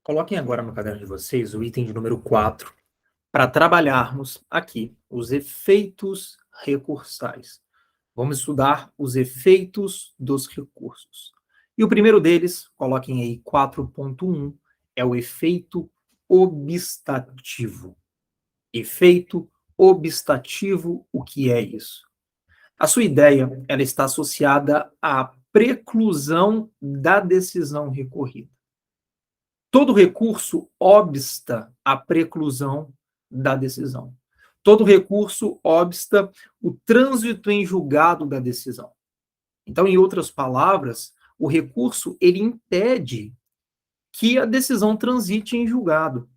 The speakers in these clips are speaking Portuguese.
Coloquem agora no caderno de vocês o item de número 4 para trabalharmos aqui os efeitos recursais. Vamos estudar os efeitos dos recursos. E o primeiro deles, coloquem aí 4.1, é o efeito obstativo. Efeito obstativo, o que é isso? A sua ideia, ela está associada à preclusão da decisão recorrida. Todo recurso obsta a preclusão da decisão. Todo recurso obsta o trânsito em julgado da decisão. Então, em outras palavras, o recurso ele impede que a decisão transite em julgado.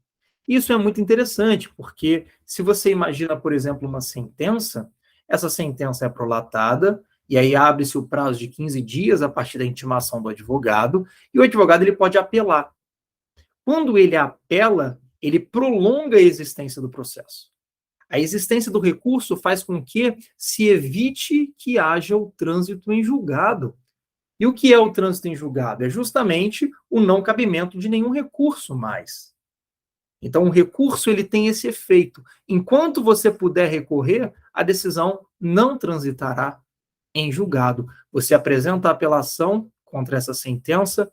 Isso é muito interessante, porque se você imagina, por exemplo, uma sentença, essa sentença é prolatada, e aí abre-se o prazo de 15 dias a partir da intimação do advogado, e o advogado ele pode apelar. Quando ele apela, ele prolonga a existência do processo. A existência do recurso faz com que se evite que haja o trânsito em julgado. E o que é o trânsito em julgado? É justamente o não cabimento de nenhum recurso mais. Então, o recurso ele tem esse efeito. Enquanto você puder recorrer, a decisão não transitará em julgado. Você apresenta a apelação contra essa sentença,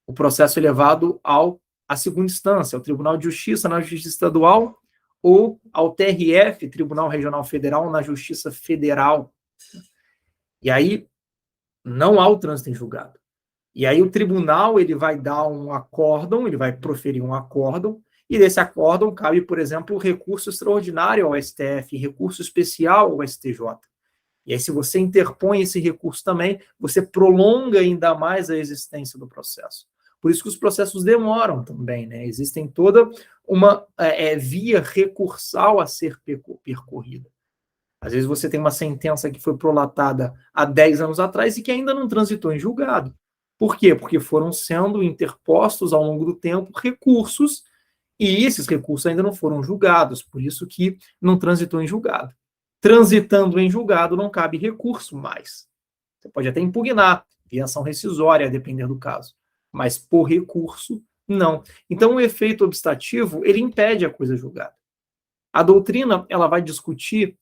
o processo é levado à segunda instância, ao Tribunal de Justiça, na Justiça Estadual, ou ao TRF, Tribunal Regional Federal, na Justiça Federal. E aí não há o trânsito em julgado. E aí o tribunal ele vai dar um acórdão, ele vai proferir um acórdão, e desse acórdão cabe, por exemplo, o recurso extraordinário ao STF, recurso especial ao STJ. E aí, se você interpõe esse recurso também, você prolonga ainda mais a existência do processo. Por isso que os processos demoram também, né? Existem toda uma via recursal a ser percorrida. Às vezes você tem uma sentença que foi prolatada há 10 anos atrás e que ainda não transitou em julgado. Por quê? Porque foram sendo interpostos ao longo do tempo recursos e esses recursos ainda não foram julgados, por isso que não transitou em julgado. Transitando em julgado, não cabe recurso mais. Você pode até impugnar, via ação rescisória, a depender do caso. Mas por recurso, não. Então, o efeito obstativo, ele impede a coisa julgada. A doutrina, ela vai discutir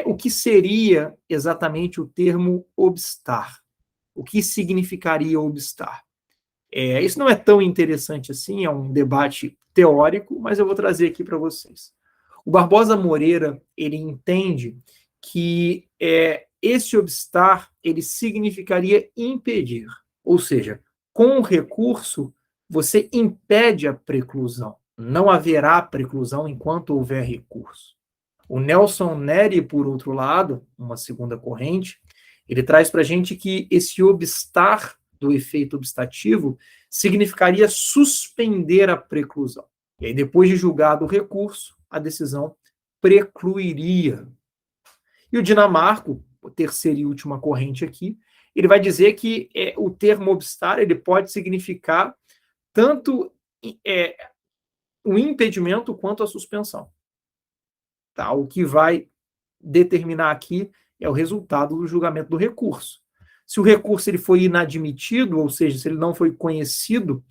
o que seria exatamente o termo obstar. O que significaria obstar? Isso não é tão interessante assim, é um debate teórico, mas eu vou trazer aqui para vocês. O Barbosa Moreira, ele entende que esse obstar, ele significaria impedir. Ou seja, com o recurso, você impede a preclusão. Não haverá preclusão enquanto houver recurso. O Nelson Neri, por outro lado, uma segunda corrente, ele traz para a gente que esse obstar do efeito obstativo significaria suspender a preclusão. E aí, depois de julgado o recurso, a decisão precluiria. E o Dinamarco, a terceira e última corrente aqui, ele vai dizer que o termo obstar ele pode significar tanto o impedimento quanto a suspensão. Tá? O que vai determinar aqui é o resultado do julgamento do recurso. Se o recurso ele foi inadmitido, ou seja, se ele não foi conhecido,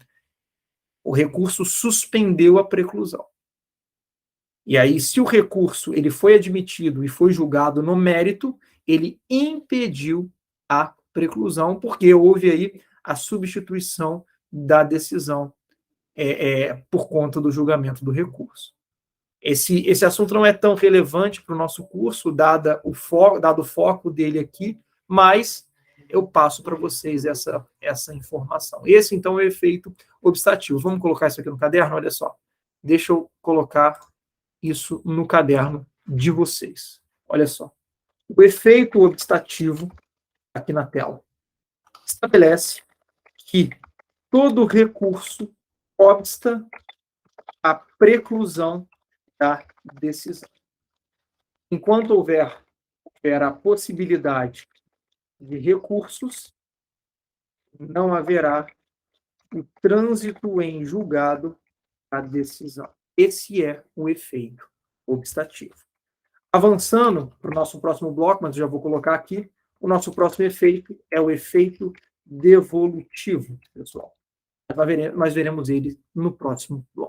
o recurso suspendeu a preclusão. E aí, se o recurso ele foi admitido e foi julgado no mérito, ele impediu a preclusão, porque houve aí a substituição da decisão por conta do julgamento do recurso. Esse assunto não é tão relevante para o nosso curso, dado o foco dele aqui, mas eu passo para vocês essa informação. Esse, então, é o efeito obstativo. Vamos colocar isso aqui no caderno? Olha só. Deixa eu colocar isso no caderno de vocês. Olha só. O efeito obstativo, aqui na tela, estabelece que todo recurso obsta a preclusão da decisão. Enquanto houver a possibilidade de recursos, não haverá o trânsito em julgado da decisão. Esse é o efeito obstativo. Avançando para o nosso próximo bloco, mas eu já vou colocar aqui, o nosso próximo efeito é o efeito devolutivo, pessoal. Nós veremos ele no próximo bloco.